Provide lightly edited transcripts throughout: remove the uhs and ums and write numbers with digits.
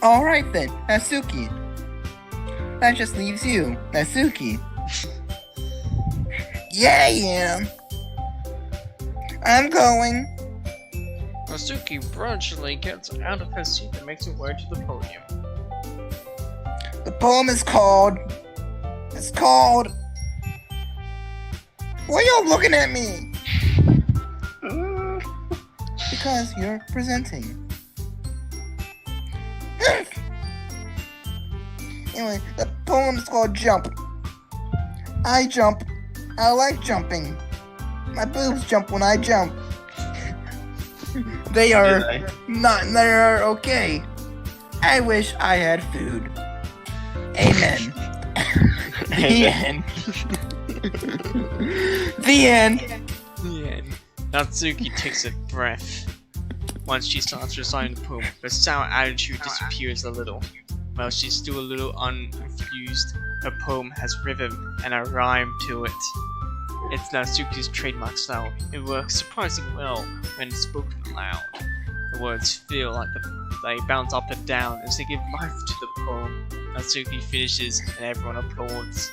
Alright then, Natsuki. That just leaves you, Natsuki. Yeah. I'm going. Natsuki brunchily gets out of her seat and makes her way to the podium. The poem is called... It's called... Why are y'all looking at me? Because you're presenting. Anyway, the poem is called Jump. I jump. I like jumping. My boobs jump when I jump. They are okay. I wish I had food. Amen. The end. The end. The end. Natsuki takes a breath. Once she starts reciting the poem, her sour attitude disappears a little. While she's still a little unconfused, her poem has rhythm and a rhyme to it. It's Natsuki's trademark style. It works surprisingly well when spoken aloud. The words feel like they bounce up and down as they give life to the poem. Natsuki finishes and everyone applauds.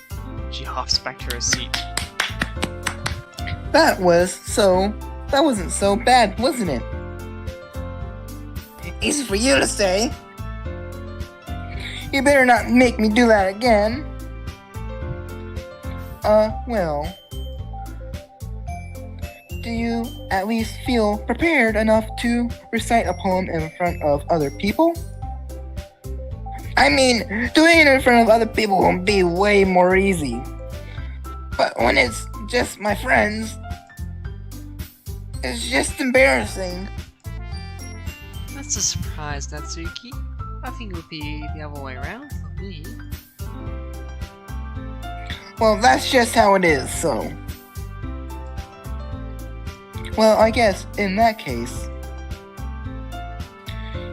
She hops back to her seat. That wasn't so bad, wasn't it? Easy for you to say. You better not make me do that again. Well. Do you at least feel prepared enough to recite a poem in front of other people? I mean, doing it in front of other people will be way more easy. But when it's just my friends, it's just embarrassing. That's a surprise, Natsuki. I think it would be the other way around for me. Well, that's just how it is, so... Well, I guess, in that case...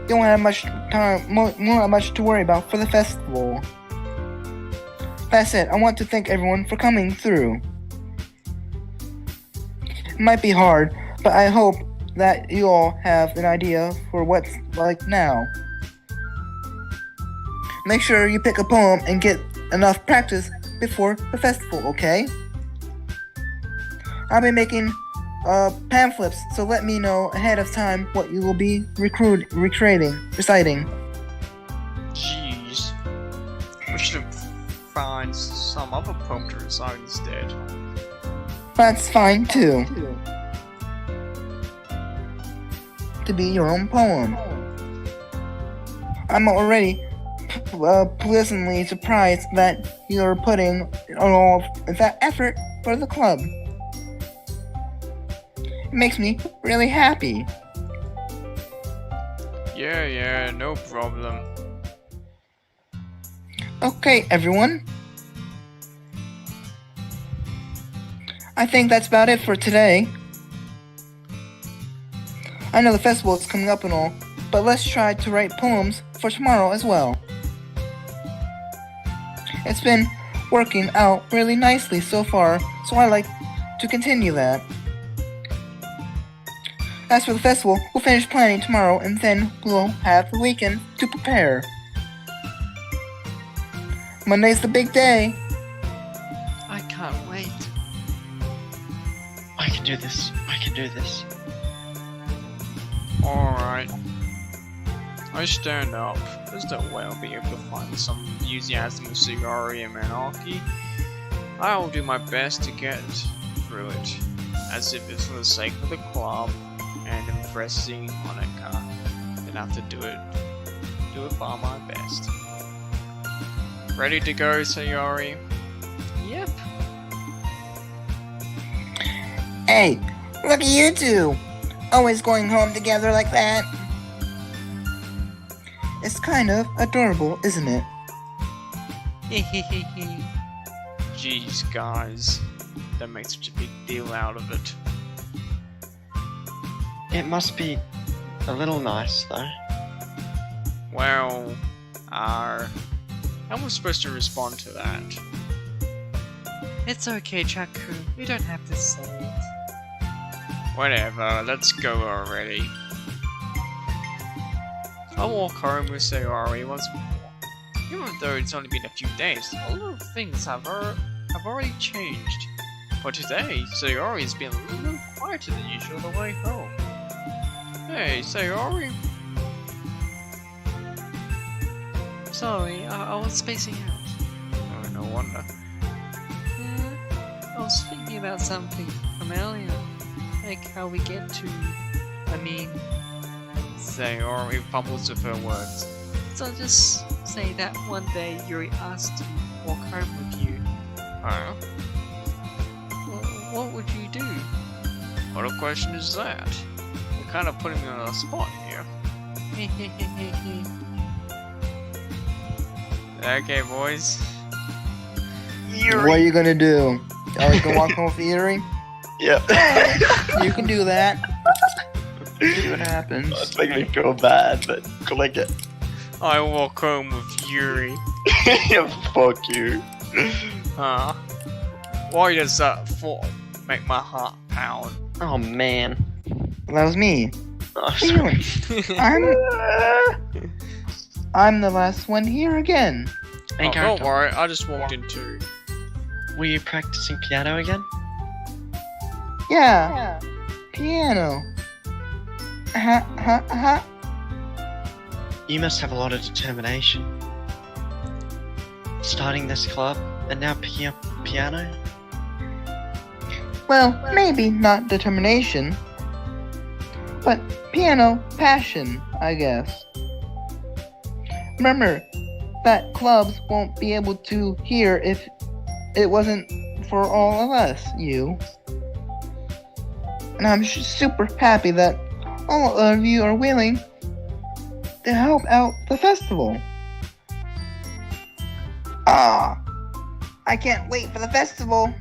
You won't have much time, won't have much to worry about for the festival. That said, I want to thank everyone for coming through. It might be hard, but I hope that you all have an idea for what's like now. Make sure you pick a poem and get enough practice before the festival, okay? I'll be making pamphlets, so let me know ahead of time what you will be reciting. Jeez. We should find some other poem to recite instead. That's fine too. To be your own poem. I'm already pleasantly surprised that you're putting all of that effort for the club. It makes me really happy. Yeah, no problem. Okay, everyone. I think that's about it for today. I know the festival is coming up and all, but let's try to write poems for tomorrow as well. It's been working out really nicely so far, so I like to continue that. As for the festival, we'll finish planning tomorrow and then we'll have the weekend to prepare. Monday's the big day. I can't wait. I can do this. Alright. I stand up. There's no way I'll be able to find some enthusiasm with Sayori and Manaki. I will do my best to get through it, as if it's for the sake of the club and impressing Monica. Then I have to do it by my best. Ready to go, Sayori? Yep. Hey, look at you two! Always going home together like that. It's kind of adorable, isn't it? Jeez, guys. Don't make such a big deal out of it. It must be a little nice, though. Well, how am I supposed to respond to that? It's okay, Chaku. You don't have to say it. Whatever, let's go already. I'll walk home with Sayori once more. Even though it's only been a few days, a lot of things have already changed. But today, Sayori's been a little quieter than usual on the way home. Hey, Sayori. Sorry, I was spacing out. Oh, no wonder. I was thinking about something from earlier. Like how we get to... Sayori fumbles with her words. So I'll just say that one day Yuri asked to walk home with you. Huh? What would you do? What a question is that? You're kind of putting me on a spot here. Okay, boys. What are you gonna do? Oh, you can walk home with Yuri? Yep. You can do that. See what happens. It's making me feel bad, but click it. I walk home with Yuri. Yeah, fuck you. Huh? Why does that thought make my heart pound? Oh man. That was me. Oh, What are you sorry. doing? I'm the last one here again. Hey, Oh, don't character, worry, I just walked in too. were you practicing piano again? Yeah. Piano. You must have a lot of determination. Starting this club and now picking up piano? Well, maybe not determination, but piano passion, I guess. Remember that clubs won't be able to hear if it wasn't for all of us, you. And I'm super happy that all of you are willing to help out the festival. I can't wait for the festival.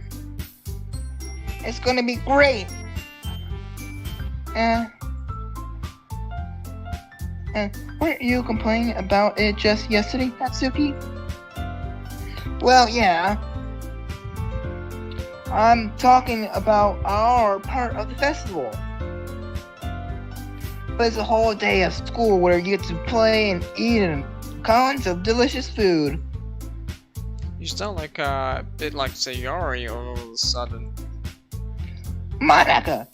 It's gonna be great. Weren't you complaining about it just yesterday, Natsuki? Well, yeah. I'm talking about our part of the festival. But it's a whole day of school where you get to play and eat and tons of delicious food. You sound like a bit like Sayori all of a sudden. Manaka!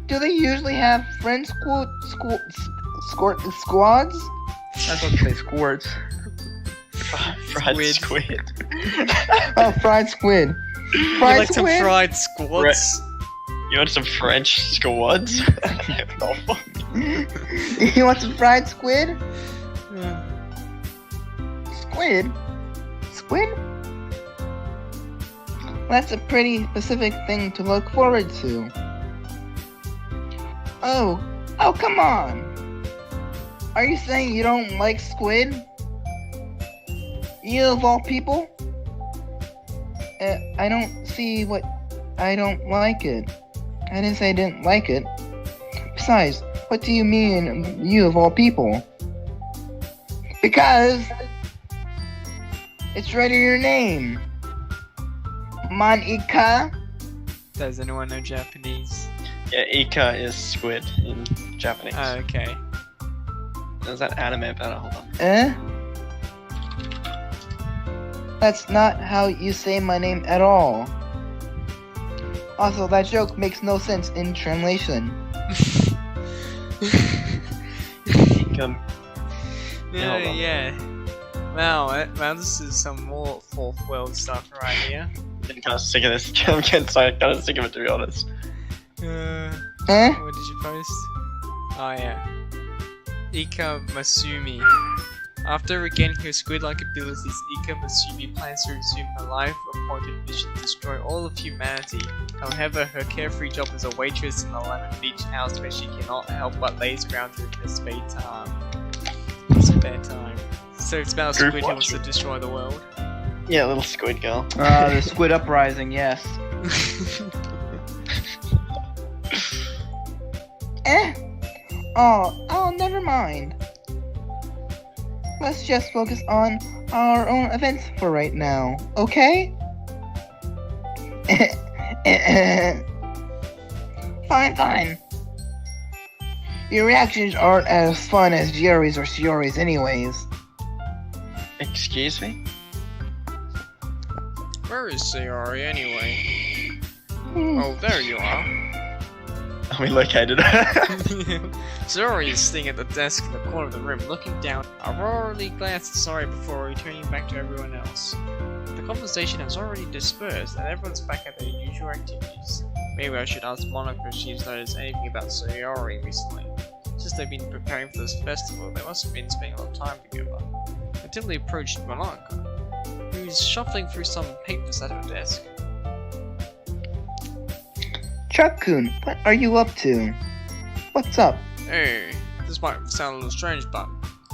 Do they usually have friend squads? I was about to say squirts. Fried squid. Oh, fried squid. You Fried like some squid? fried squads? You want some French squads? You want some fried squid? Yeah. Squid? Squid? That's a pretty specific thing to look forward to. Oh, come on! Are you saying you don't like squid? You of all people? I don't see what... I don't like it. I didn't say I didn't like it. Besides, what do you mean, you of all people? Because... it's right in your name. Monika? Does anyone know Japanese? Yeah, Ika is squid in Japanese. Oh, okay. Is that anime better? Hold on. That's not how you say my name at all. Also, that joke makes no sense in translation. Ika. Yeah, hold on. yeah. Wow, this is some more fourth world stuff right here. I'm getting kind of sick of this. I'm getting kind of sick of it, to be honest. What did you post? Oh yeah. Ika Masumi. After regaining her squid-like abilities, Ika Masumi plans to resume her life-appointed mission to destroy all of humanity. However, her carefree job as a waitress in a Lemon Beach house where she cannot help but laze around in her spare time. Spare time. So it's about a squid who wants to destroy the world. Yeah, little squid girl. The Squid Uprising, yes. Oh, never mind. Let's just focus on our own events for right now, okay? Fine. Your reactions aren't as fun as Yuri's or Shiori's anyways. Excuse me? Where is Sayori anyway? Hmm. Oh, there you are. We located her. Sayori is sitting at the desk in the corner of the room, looking down. Aurorally glanced at Sayori before returning back to everyone else. The conversation has already dispersed, and everyone's back at their usual activities. Maybe I should ask Monica if she's noticed anything about Sayori recently. Since they've been preparing for this festival, they must have been spending a lot of time together. Until they approached Monica, who was shuffling through some papers at her desk. Chuck-kun, what are you up to? What's up? Hey, this might sound a little strange, but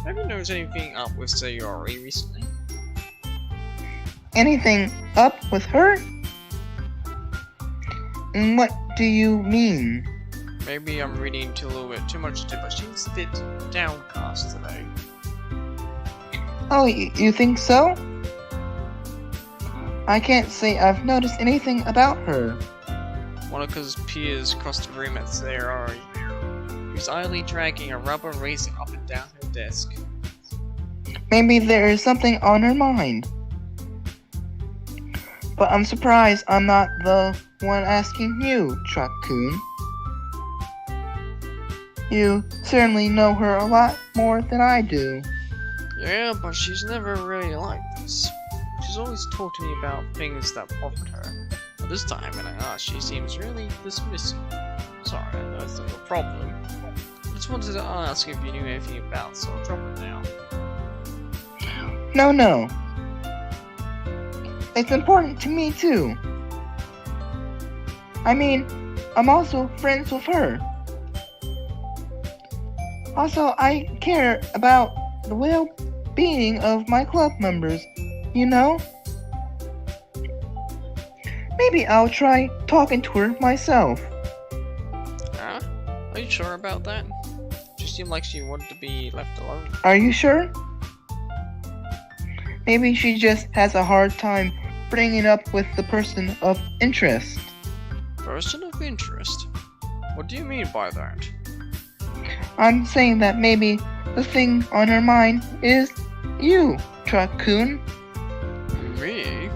have you noticed anything up with Sayori recently? Anything up with her? And what do you mean? Maybe I'm reading into a little bit too much into it, but she seems a bit downcast today. Oh, you think so? I can't say I've noticed anything about her. Monica's peers across the room at Sayori, who's idly dragging a rubber razor up and down her desk. Maybe there is something on her mind. But I'm surprised I'm not the one asking you, Truck-kun. You certainly know her a lot more than I do. Yeah, but she's never really like this. She's always talked to me about things that bothered her. But this time when I asked, she seems really dismissive. Sorry, I know it's not your problem. I just wanted to ask if you knew anything about, so I'll drop it now. No. It's important to me too. I mean, I'm also friends with her. Also, I care about the well-being of my club members, you know? Maybe I'll try talking to her myself. Huh? Are you sure about that? She seemed like she wanted to be left alone. Are you sure? Maybe she just has a hard time bringing up with the person of interest. Person of interest? What do you mean by that? I'm saying that maybe the thing on her mind is you, Truck-kun. Me?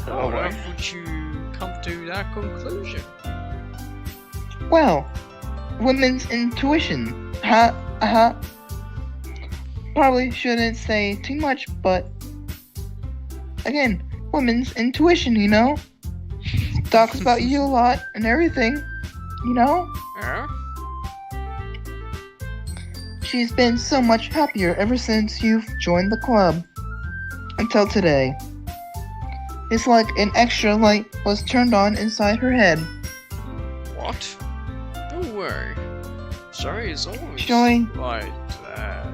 Oh, How wow. would you come to that conclusion? Well, women's intuition. Probably shouldn't say too much, but again, women's intuition, you know? Talks about you a lot and everything, you know? Yeah? She's been so much happier ever since you've joined the club. Until today. It's like an extra light was turned on inside her head. What? No way. Sorry is always Joy. like that.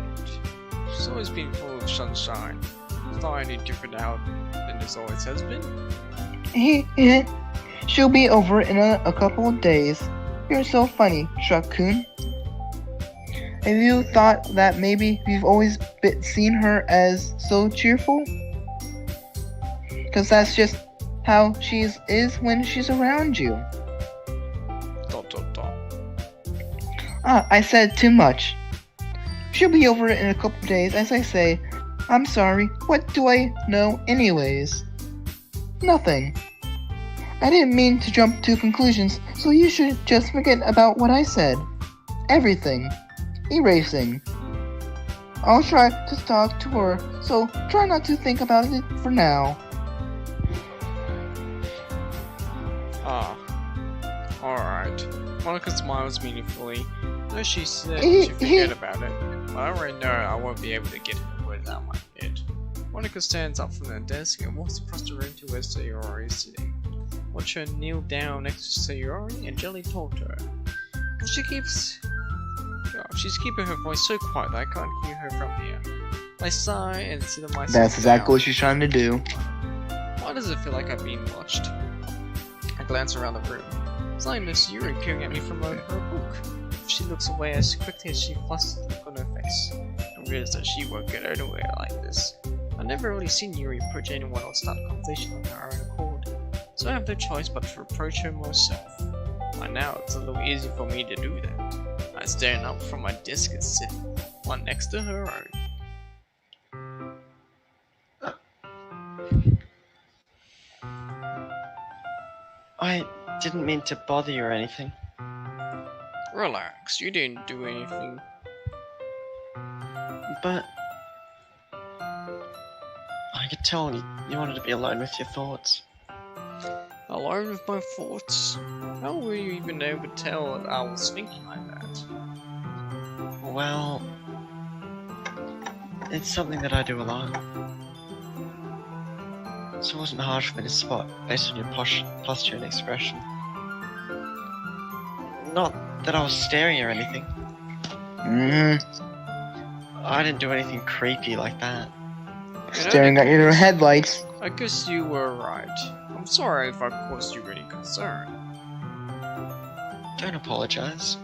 She's always been full of sunshine. It's not any different now than this always has been. She'll be over in a couple of days. You're so funny, Truck-kun. Have you thought that maybe you've always seen her as so cheerful? Because that's just how she is when she's around you. ... I said too much. She'll be over in a couple of days, as I say. I'm sorry, what do I know anyways? Nothing. I didn't mean to jump to conclusions, so you should just forget about what I said. Everything. Erasing. I'll try to talk to her, so try not to think about it for now. Alright. Monica smiles meaningfully. Though she said she'd forget about it, but I already know I won't be able to get her words out of my head. Monica stands up from her desk and walks across the room to where Sayori is sitting. Watch her kneel down next to Sayori and gently talk to her. She's keeping her voice so quiet that I can't hear her from here. I sigh and sit on myself. That's exactly down. what she's trying to do. Why does it feel like I'm being watched? I glance around the room. It's like Miss Yuri peering at me from her book. She looks away as quickly as she flashes the look on her face. I realize that she won't get anywhere like this. I've never really seen Yuri approach anyone or start a conversation on her own accord, so I have no choice but to approach her myself. By now, it's a little easy for me to do that. I I stand up from my desk and sit one next to her own. I didn't mean to bother you or anything. Relax, you didn't do anything. But I could tell you wanted to be alone with your thoughts. Alone with my thoughts? How were you even able to tell that I was thinking like that? Well, it's something that I do a lot. So it wasn't hard for me to spot based on your posture and expression. Not that I was staring or anything. I didn't do anything creepy like that. Staring at your headlights. I guess you were right. I'm sorry if I caused you any concern. Don't apologize.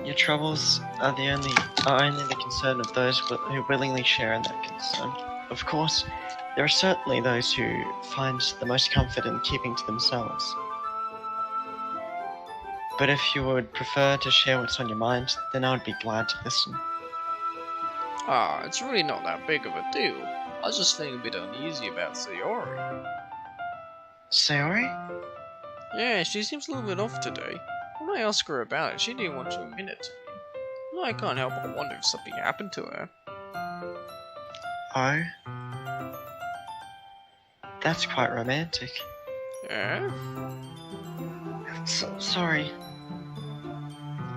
Your troubles are only the concern of those who willingly share in that concern. Of course, there are certainly those who find the most comfort in keeping to themselves. But if you would prefer to share what's on your mind, then I would be glad to listen. It's really not that big of a deal. I was just feeling a bit uneasy about Sayori. Sayori? Yeah, she seems a little bit off today. When I asked her about it, she didn't want to admit it to me. I can't help but wonder if something happened to her. Oh? That's quite romantic. Yeah? Sorry.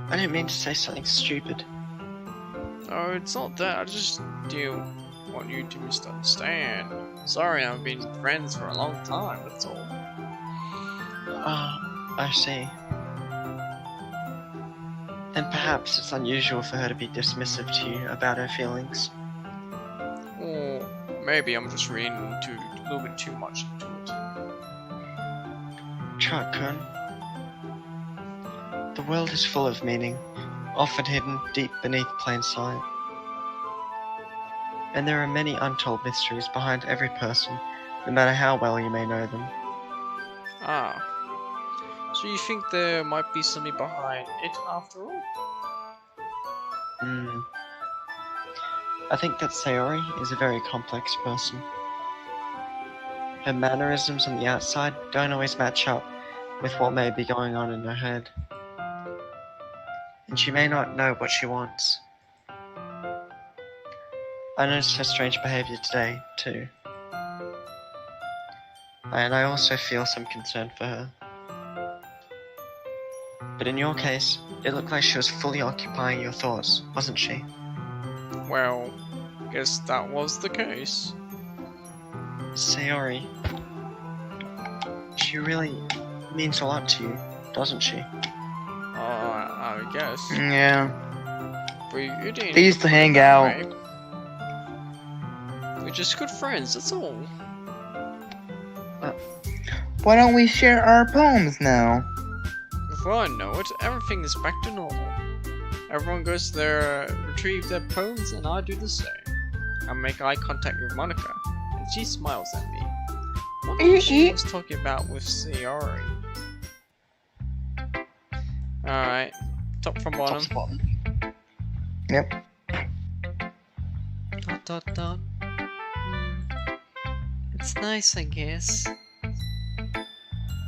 I didn't mean to say something stupid. Oh, it's not that. I just do want you to misunderstand. Sorry, I've been friends for a long time, that's all. I see. Then perhaps it's unusual for her to be dismissive to you about her feelings. Or maybe I'm just reading a little bit too much into it. Truck-kun. The world is full of meaning, often hidden deep beneath plain sight. And there are many untold mysteries behind every person, no matter how well you may know them. Ah. So you think there might be something behind it after all? I think that Sayori is a very complex person. Her mannerisms on the outside don't always match up with what may be going on in her head. And she may not know what she wants. I noticed her strange behavior today, too. And I also feel some concern for her. But in your case, it looked like she was fully occupying your thoughts, wasn't she? Well, guess that was the case. Sayori, she really means a lot to you, doesn't she? I guess. Yeah. But you didn't. They used to hang out. We're just good friends, that's all. Why don't we share our poems now? Before I know it, everything is back to normal. Everyone goes to retrieve their poems, and I do the same. I make eye contact with Monica, and she smiles at me. What was she was talking about with Sayori? Alright, top from bottom. Yep. Dot. It's nice, I guess.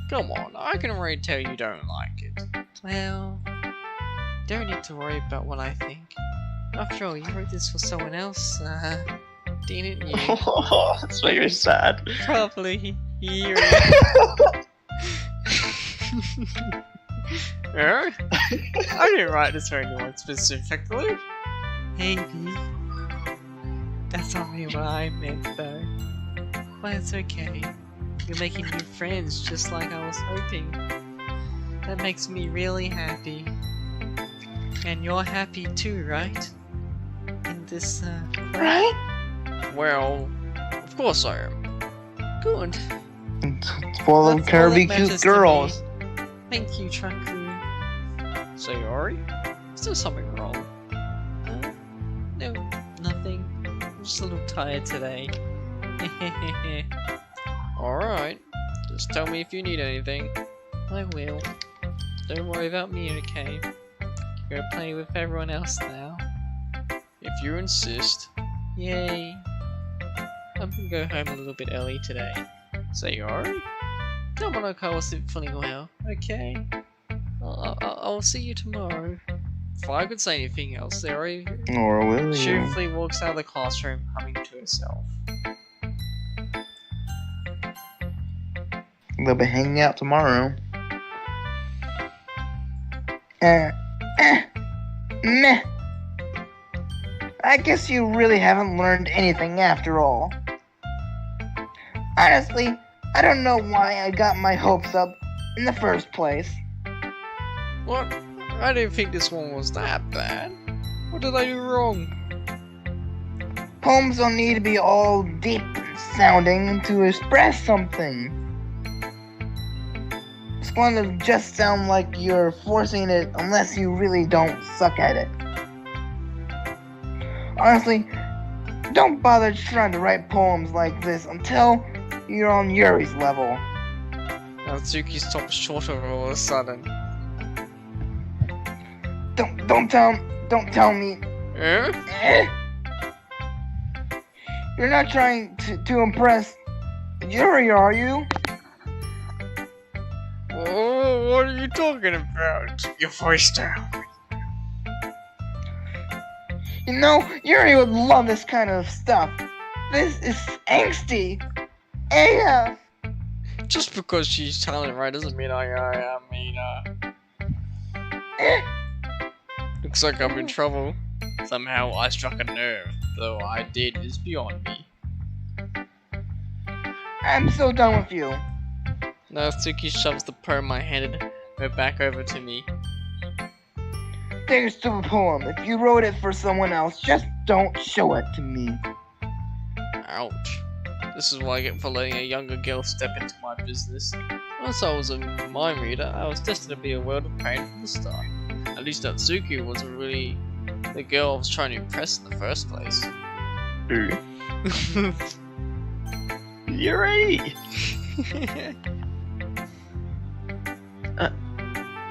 Come on, I can already tell you don't like it. Well, don't need to worry about what I think. After all, you wrote this for someone else, didn't you? Oh, that's making me sad. Probably you. I didn't write this for anyone specifically. Maybe. That's not really what I meant, though. But it's okay. You're making new friends just like I was hoping. That makes me really happy. And you're happy too, right? In this, Right? Well, of course I am. Good. It's full of That's all curvy, that cute matters to girls. me. Thank you, Truck-kun. Sayori? Is there something wrong? No, nothing. I'm just a little tired today. Alright. Just tell me if you need anything. I will. Don't worry about me, okay? Go play with everyone else now. If you insist. Yay. I'm gonna go home a little bit early today. Sayori? Don't wanna call Symphony well, okay? I'll see you tomorrow. Before I could say anything else, Sayori Or will you? cheerfully walks out of the classroom, humming to herself. They'll be hanging out tomorrow. Meh. I guess you really haven't learned anything after all. Honestly, I don't know why I got my hopes up in the first place. What? I didn't think this one was that bad. What did I do wrong? Poems don't need to be all deep sounding to express something. It's going to just sound like you're forcing it unless you really don't suck at it. Honestly, don't bother trying to write poems like this until you're on Yuri's level. Natsuki's top shorter all of a sudden. Don't tell me. Eh? You're not trying to impress Yuri, are you? Oh, what are you talking about? Keep your voice down. You know, Yuri would love this kind of stuff. This is angsty. AF. Just because she's talented, right, doesn't mean Looks like I'm in trouble. Somehow I struck a nerve, though I did is beyond me. I'm so done with you. Natsuki shoves the poem I handed her back over to me. Take a stupid poem. If you wrote it for someone else, just don't show it to me. Ouch. This is what I get for letting a younger girl step into my business. Once I was a mind reader, I was destined to be a world of pain from the start. At least Natsuki wasn't really the girl I was trying to impress in the first place. Yuri!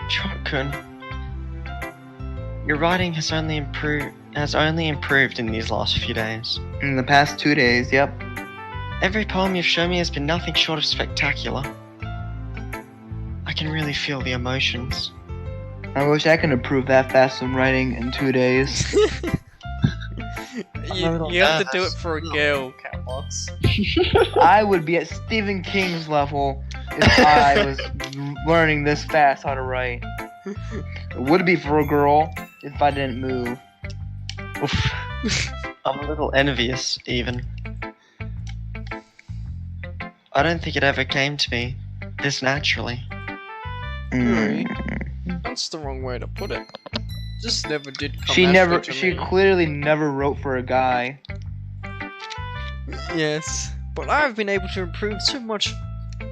Chokun, your writing has only improved in these last few days. In the past 2 days, yep. Every poem you've shown me has been nothing short of spectacular. I can really feel the emotions. I wish I could improve that fast in writing in 2 days. you have to do it for a girl, Catbox. I would be at Stephen King's level if I was learning this fast how to write. It would be for a girl if I didn't move. Oof. I'm a little envious, even. I don't think it ever came to me this naturally. That's the wrong way to put it. Just never did come She clearly never wrote for a guy. Yes, but I've been able to improve so much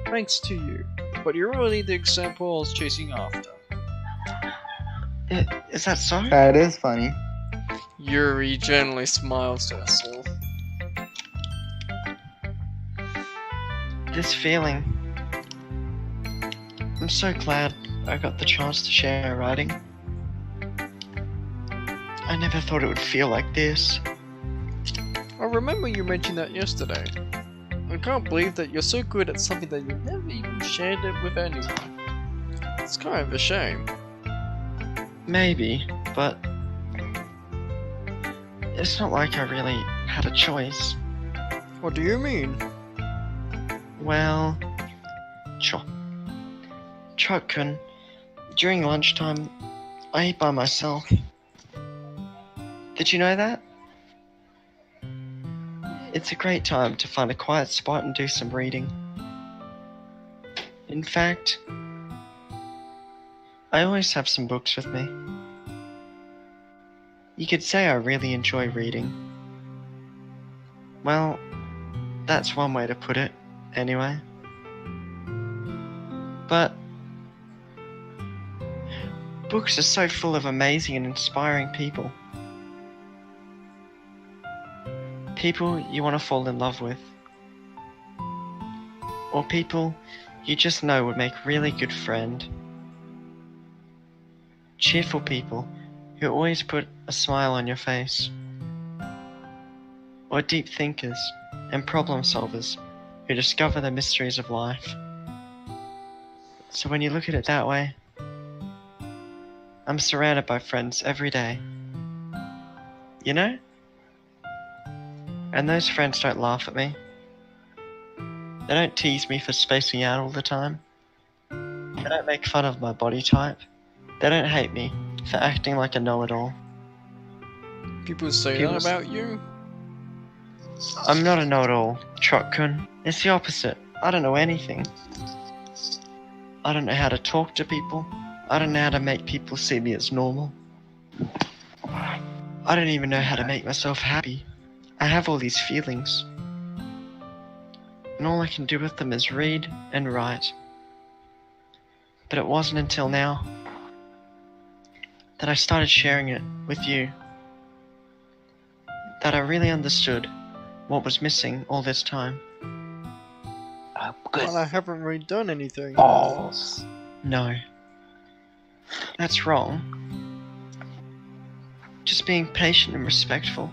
thanks to you. But you're really the example I was chasing after. Is that so? That is funny. Yuri generally smiles to herself. This feeling. I'm so glad I got the chance to share writing. I never thought it would feel like this. I remember you mentioned that yesterday. I can't believe that you're so good at something that you never even shared it with anyone. It's kind of a shame. Maybe, but it's not like I really had a choice. What do you mean? Well, Chokun, during lunchtime, I eat by myself. Did you know that? It's a great time to find a quiet spot and do some reading. In fact, I always have some books with me. You could say I really enjoy reading. Well, that's one way to put it, anyway. But books are so full of amazing and inspiring people. People you want to fall in love with. Or people you just know would make a really good friend. Cheerful people who always put a smile on your face, or deep thinkers and problem solvers who discover the mysteries of life. So when you look at it that way, I'm surrounded by friends every day. You know? And those friends don't laugh at me. They don't tease me for spacing out all the time. They don't make fun of my body type. They don't hate me for acting like a know-it-all. People say that about you? I'm not a know-it-all, Truck-kun. It's the opposite. I don't know anything. I don't know how to talk to people. I don't know how to make people see me as normal. I don't even know how to make myself happy. I have all these feelings, and all I can do with them is read and write. But it wasn't until now that I started sharing it with you that I really understood what was missing all this time. Well, I haven't really done anything. Balls. No. That's wrong. Just being patient and respectful.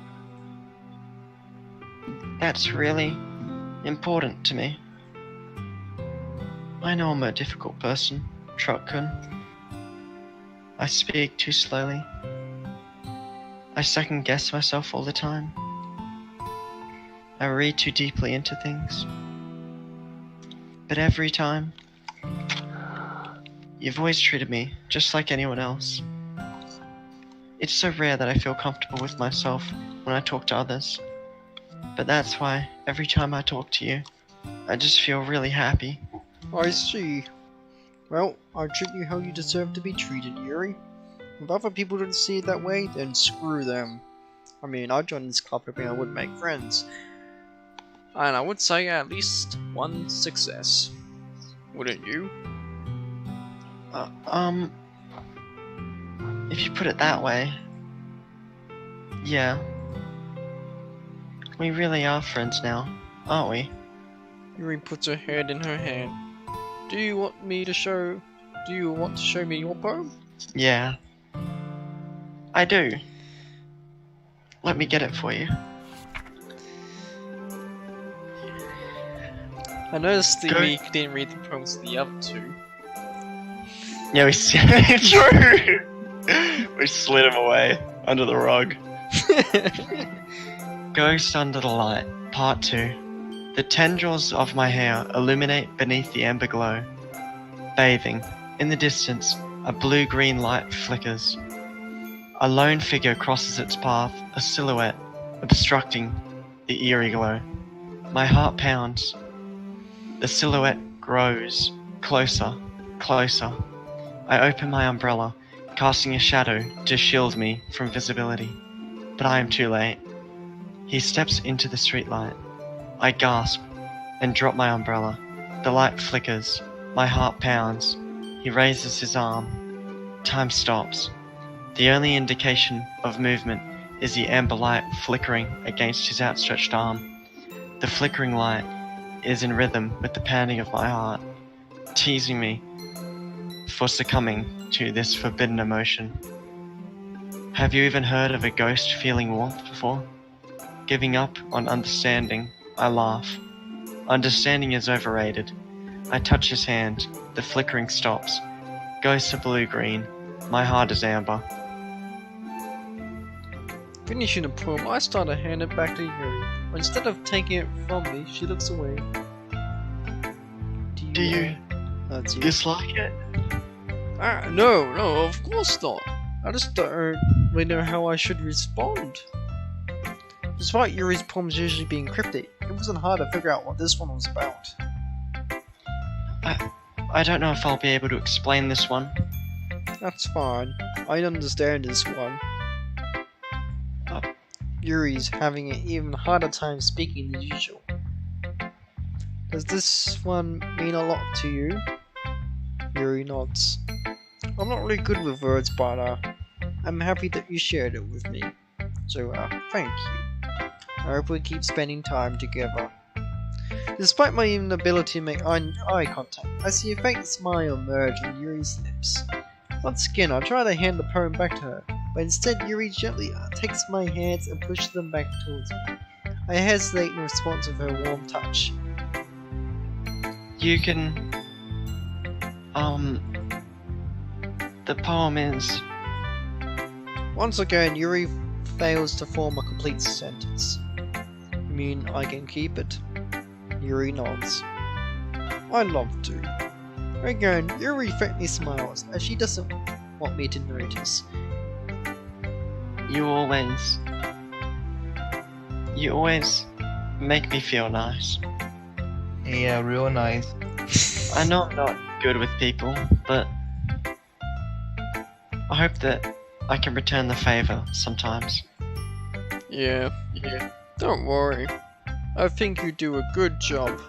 That's really important to me. I know I'm a difficult person, Truck-kun. I speak too slowly. I second guess myself all the time. I read too deeply into things. But every time, you've always treated me just like anyone else. It's so rare that I feel comfortable with myself when I talk to others. But that's why every time I talk to you, I just feel really happy. I see. Well, I'll treat you how you deserve to be treated, Yuri. If other people don't see it that way, then screw them. I mean, I joined this club hoping I would make friends. And I would say at least one success. Wouldn't you? If you put it that way, yeah. We really are friends now, aren't we? Yuri puts her head in her hand. Do you want to show me your poem? Yeah. I do. Let me get it for you. I noticed that Go. we didn't read the poems of the other two. Yeah, true! We slid him away under the rug. Ghost Under the Light, Part 2. The tendrils of my hair illuminate beneath the amber glow. Bathing. In the distance, a blue-green light flickers. A lone figure crosses its path, a silhouette, obstructing the eerie glow. My heart pounds. The silhouette grows. Closer, closer. I open my umbrella, casting a shadow to shield me from visibility. But I am too late. He steps into the streetlight. I gasp and drop my umbrella. The light flickers. My heart pounds. He raises his arm. Time stops. The only indication of movement is the amber light flickering against his outstretched arm. The flickering light is in rhythm with the pounding of my heart, teasing me for succumbing to this forbidden emotion. Have you even heard of a ghost feeling warmth before? Giving up on understanding, I laugh. Understanding is overrated. I touch his hand. The flickering stops. Ghosts are blue-green. My heart is amber. Finishing the poem, I start to hand it back to Yuri. But instead of taking it from me, she looks away. Do you That's you. dislike it? No, of course not. I just don't really know how I should respond. Despite Yuri's poems usually being cryptic, it wasn't hard to figure out what this one was about. I don't know if I'll be able to explain this one. That's fine. I understand this one. Yuri's having an even harder time speaking than usual. Does this one mean a lot to you? Yuri nods. I'm not really good with words, but I'm happy that you shared it with me. So, thank you. I hope we keep spending time together. Despite my inability to make eye contact, I see a faint smile emerge on Yuri's lips. Once again, I try to hand the poem back to her. but instead Yuri gently takes my hands and pushes them back towards me. I hesitate in response of her warm touch. You can. The poem is. Once again, Yuri fails to form a complete sentence. You mean I can keep it? Yuri nods. I'd love to. Again, Yuri faintly smiles, as she doesn't want me to notice. You always make me feel nice. Yeah, real nice. I know I'm not good with people, but I hope that I can return the favor sometimes. Yeah. Don't worry. I think you do a good job.